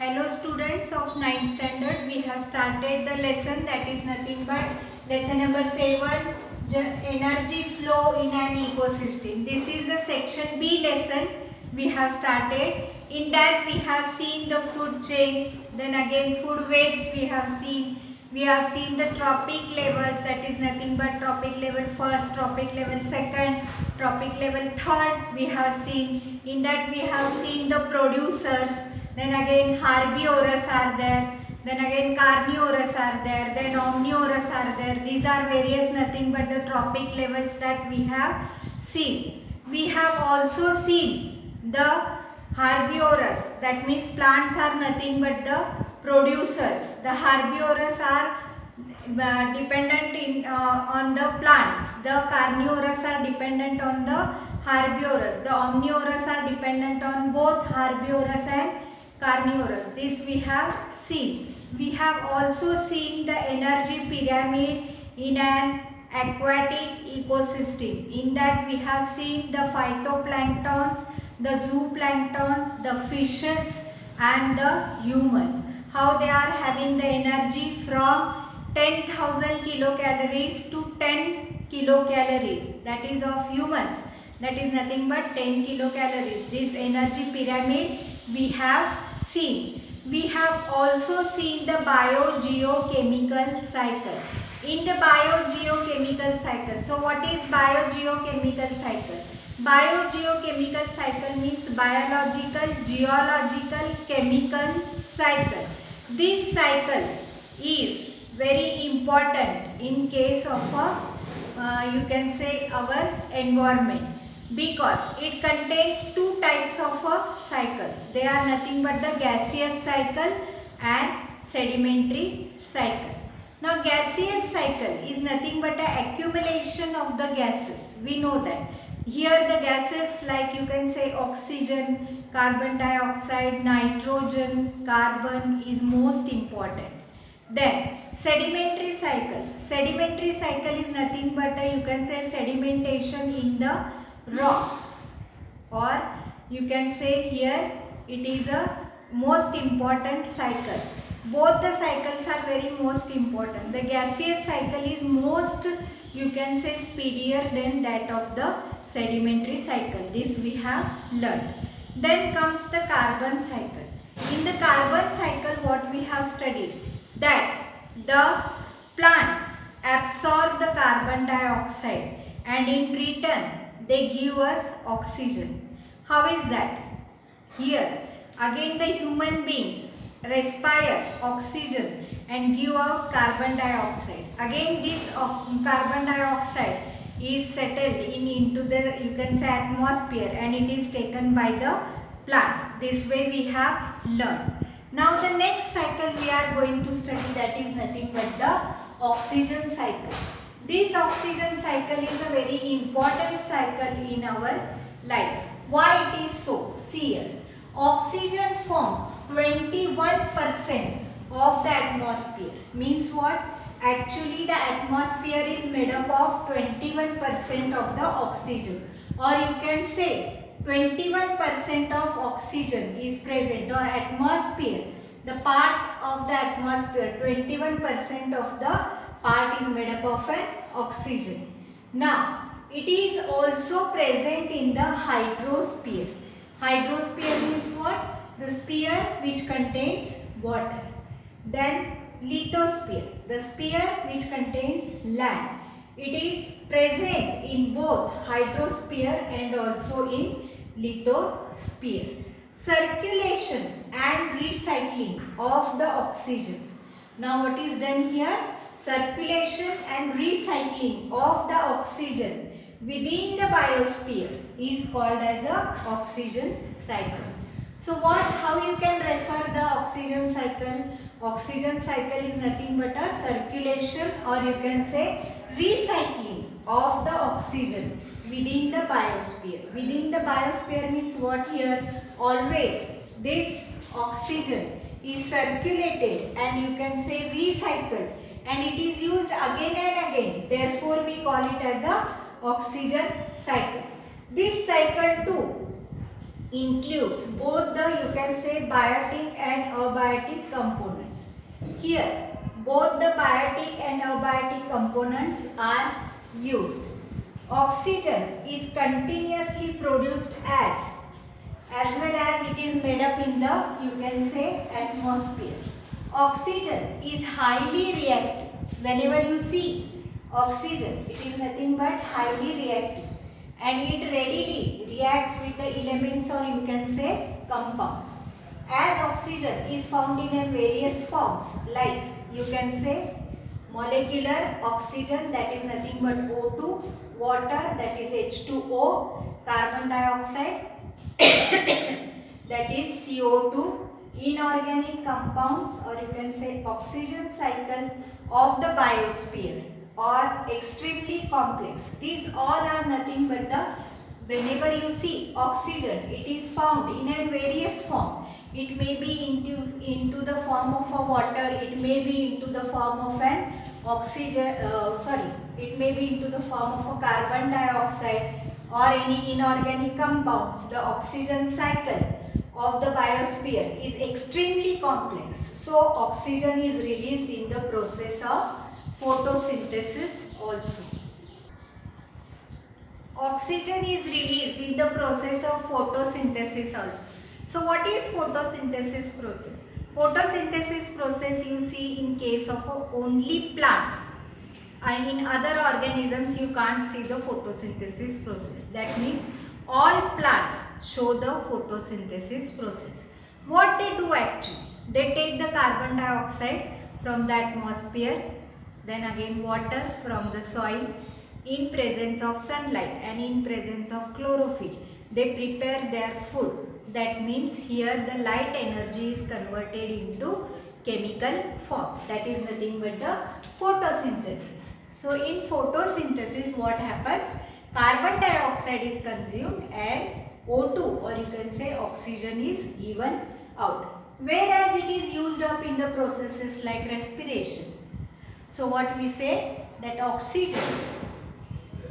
Hello students of 9th standard, we have started the lesson that is nothing but lesson number 7, energy flow in an ecosystem. This is the section B lesson we have started. In that we have seen the food chains, then again food webs we have seen. We have seen the trophic levels, that is nothing but trophic level first, trophic level second, trophic level third we have seen. In that we have seen the producers. Then again herbivorous are there, then again carnivorous are there, then omnivorous are there. These are various nothing but the trophic levels that we have seen. We have also seen the herbivorous, that means plants are nothing but the producers. The herbivorous are dependent on the plants. The carnivorous are dependent on the herbivorous. The omnivorous are dependent on both herbivorous and carnivorous. This we have seen. We have also seen the energy pyramid in an aquatic ecosystem. In that we have seen the phytoplanktons, the zooplanktons, the fishes and the humans. How they are having the energy from 10,000 kilocalories to 10 kilocalories. That is of humans. That is nothing but 10 kilocalories. This energy pyramid we have seen. We have also seen the biogeochemical cycle. In the biogeochemical cycle, so what is biogeochemical cycle? Biogeochemical cycle means biological, geological, chemical cycle. This cycle is very important in case of you can say our environment, because it contains two types of cycles. They are nothing but the gaseous cycle and sedimentary cycle. Now gaseous cycle is nothing but an accumulation of the gases. We know that. Here the gases like you can say oxygen, carbon dioxide, nitrogen, carbon is most important. Then sedimentary cycle. Sedimentary cycle is nothing but you can say sedimentation in the rocks, or you can say here it is a most important cycle. Both the cycles are very most important. The gaseous cycle is most you can say speedier than that of the sedimentary cycle. This we have learned. Then comes the carbon cycle. In the carbon cycle what we have studied, that the plants absorb the carbon dioxide and in return they give us oxygen. How is that? Here again the human beings respire oxygen and give out carbon dioxide. Again this carbon dioxide is settled into the you can say atmosphere and it is taken by the plants. This way we have learned. Now the next cycle we are going to study, that is nothing but the oxygen cycle. This oxygen cycle is a very important cycle in our life. Why it is so? See here. Oxygen forms 21% of the atmosphere. Means what? Actually the atmosphere is made up of 21% of the oxygen, or you can say 21% of oxygen is present, or atmosphere, the part of the atmosphere, 21% of the part is made up of an oxygen. Now it is also present in the hydrosphere. Hydrosphere means what? The sphere which contains water. Then lithosphere, the sphere which contains land. It is present in both hydrosphere and also in lithosphere. Circulation and recycling of the oxygen. Now what is done here? Circulation and recycling of the oxygen within the biosphere is called as a oxygen cycle. So how you can refer the oxygen cycle? Oxygen cycle is nothing but a circulation, or you can say recycling of the oxygen within the biosphere. Within the biosphere means what here? Always this oxygen is circulated and you can say recycled, and it is used again and again. Therefore we call it as a oxygen cycle. This cycle too includes both the, you can say, biotic and abiotic components. Here both the biotic and abiotic components are used. Oxygen is continuously produced as well as it is made up in the, you can say, atmosphere. Oxygen is highly reactive. Whenever you see oxygen, it is nothing but highly reactive, and it readily reacts with the elements, or you can say compounds. As oxygen is found in a various forms, like you can say molecular oxygen, that is nothing but O2, water, that is H2O, carbon dioxide that is CO2, inorganic compounds, or you can say oxygen cycle of the biosphere, or extremely complex. These all are nothing but the, whenever you see oxygen, it is found in a various form. It may be into the form of a water, it may be into the form of an oxygen, it may be into the form of a carbon dioxide or any inorganic compounds. The oxygen cycle of the biosphere is extremely complex. So oxygen is released in the process of photosynthesis also. Oxygen is released in the process of photosynthesis also. So what is photosynthesis process? Photosynthesis process you see in case of only plants, and in other organisms you can't see the photosynthesis process. That means all plants show the photosynthesis process. What they do actually? They take the carbon dioxide from the atmosphere, then again water from the soil, in presence of sunlight and in presence of chlorophyll. They prepare their food. That means here the light energy is converted into chemical form. That is nothing but the photosynthesis. So in photosynthesis what happens? Carbon dioxide is consumed and O2, or you can say oxygen, is given out. Whereas it is used up in the processes like respiration. So what we say, that oxygen,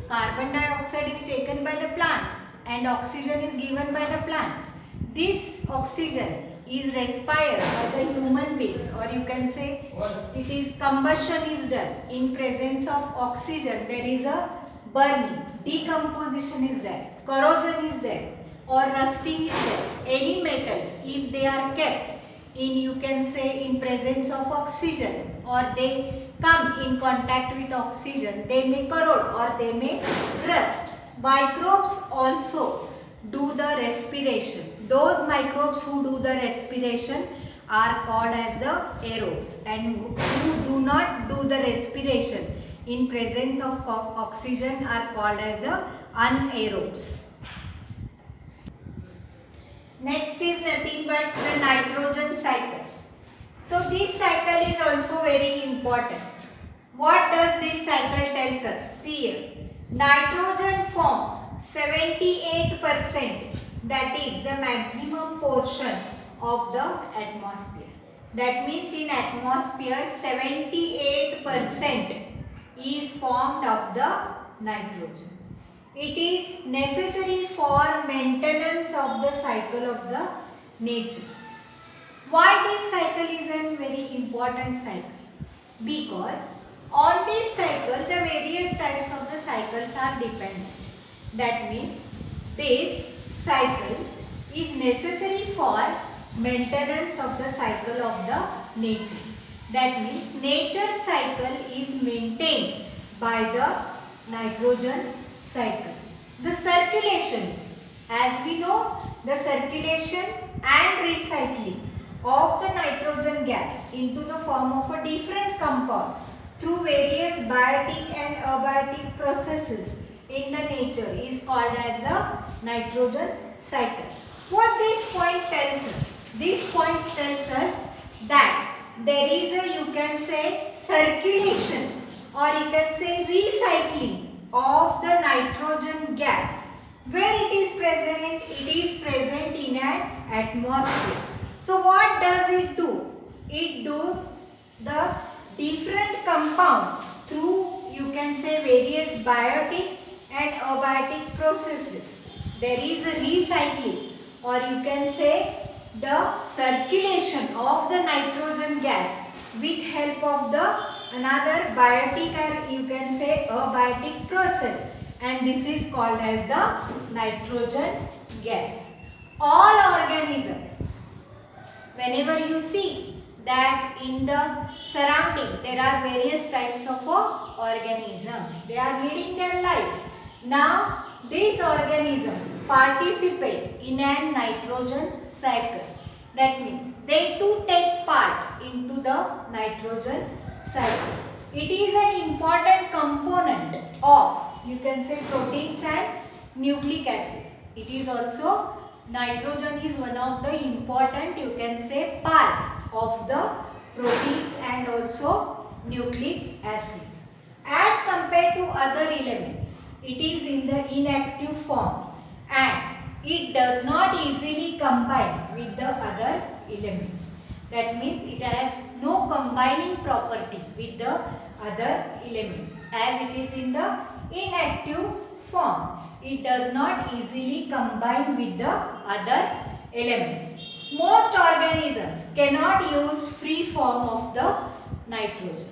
carbon dioxide is taken by the plants and oxygen is given by the plants. This oxygen is respired by the human beings, or you can say it is combustion is done. In presence of oxygen there is a burning, decomposition is there, corrosion is there, or rusting is there. Any metals, if they are kept in, you can say, in presence of oxygen, or they come in contact with oxygen, they may corrode or they may rust. Microbes also do the respiration. Those microbes who do the respiration are called as the aerobes, and who do not do the respiration in presence of oxygen are called as the anaerobes. Next is nothing but the nitrogen cycle. So this cycle is also very important. What does this cycle tells us? See here, nitrogen forms 78%, that is the maximum portion of the atmosphere. That means in atmosphere 78% is formed of the nitrogen. It is necessary for maintenance of the cycle of the nature. Why this cycle is a very important cycle? Because on this cycle the various types of the cycles are dependent. That means this cycle is necessary for maintenance of the cycle of the nature. That means nature cycle is maintained by the nitrogen cycle. The circulation, as we know, the circulation and recycling of the nitrogen gas into the form of a different compounds through various biotic and abiotic processes in the nature is called as a nitrogen cycle. What this point tells us? This point tells us that there is a, you can say, circulation, or you can say recycling of the nitrogen gas. Where it is present? It is present in an atmosphere. So what does it do? It do the different compounds through, you can say, various biotic and abiotic processes. There is a recycling or you can say the circulation of the nitrogen gas with help of the another biotic, or you can say abiotic process, and this is called as the nitrogen gas. All organisms, whenever you see that in the surrounding there are various types of organisms, they are leading their life. Now these organisms participate in a nitrogen cycle. That means they too take part into the nitrogen cycle. It is an important component of, you can say, proteins and nucleic acid. It is also, nitrogen is one of the important, you can say, part of the proteins and also nucleic acid. As compared to other elements, it is in the inactive form and it does not easily combine with the other elements. That means it has no combining property with the other elements. As it is in the inactive form, it does not easily combine with the other elements. Most organisms cannot use free form of the nitrogen.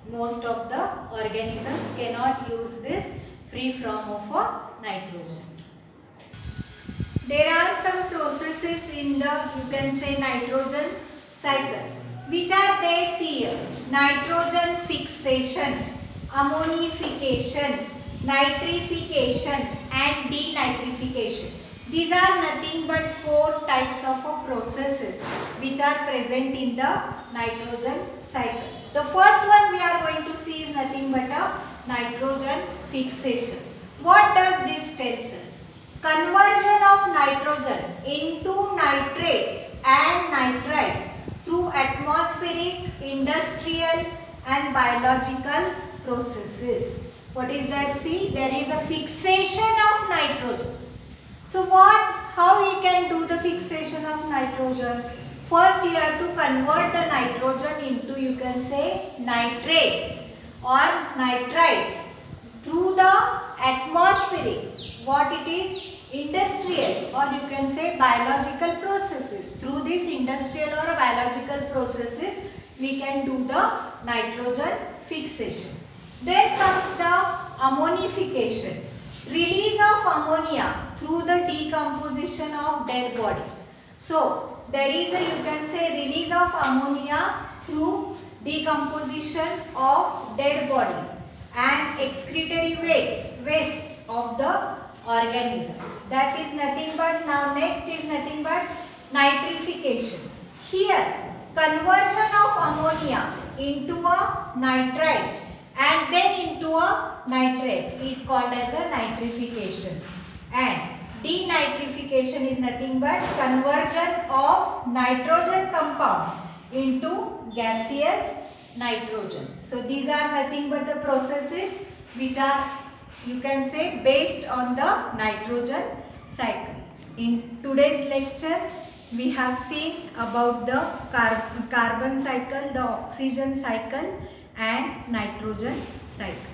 Most of the organisms cannot use this free form of a nitrogen. There are some processes in the, you can say, nitrogen cycle. Which are they? See here. Nitrogen fixation, ammonification, nitrification and denitrification. These are nothing but 4 types of processes which are present in the nitrogen cycle. The first one we are going to see is nothing but a nitrogen fixation. What does this tell us? Conversion of nitrogen into nitrates and nitrites through atmospheric, industrial and biological processes. What is that? See, there is a fixation of nitrogen. So how we can do the fixation of nitrogen? First you have to convert the nitrogen into, you can say, nitrates or nitrites through the atmospheric, what it is, industrial or you can say biological processes. Through these industrial or biological processes we can do the nitrogen fixation. Then comes the ammonification, release of ammonia through the decomposition of dead bodies. So there is a, you can say, release of ammonia through decomposition of dead bodies and excretory wastes of the organism. That is nothing but, now next is nothing but nitrification. Here conversion of ammonia into a nitrite and then into a nitrate is called as a nitrification. And denitrification is nothing but conversion of nitrogen compounds into gaseous nitrogen. So these are nothing but the processes which are, you can say, based on the nitrogen cycle. In today's lecture we have seen about the carbon cycle, the oxygen cycle and nitrogen cycle.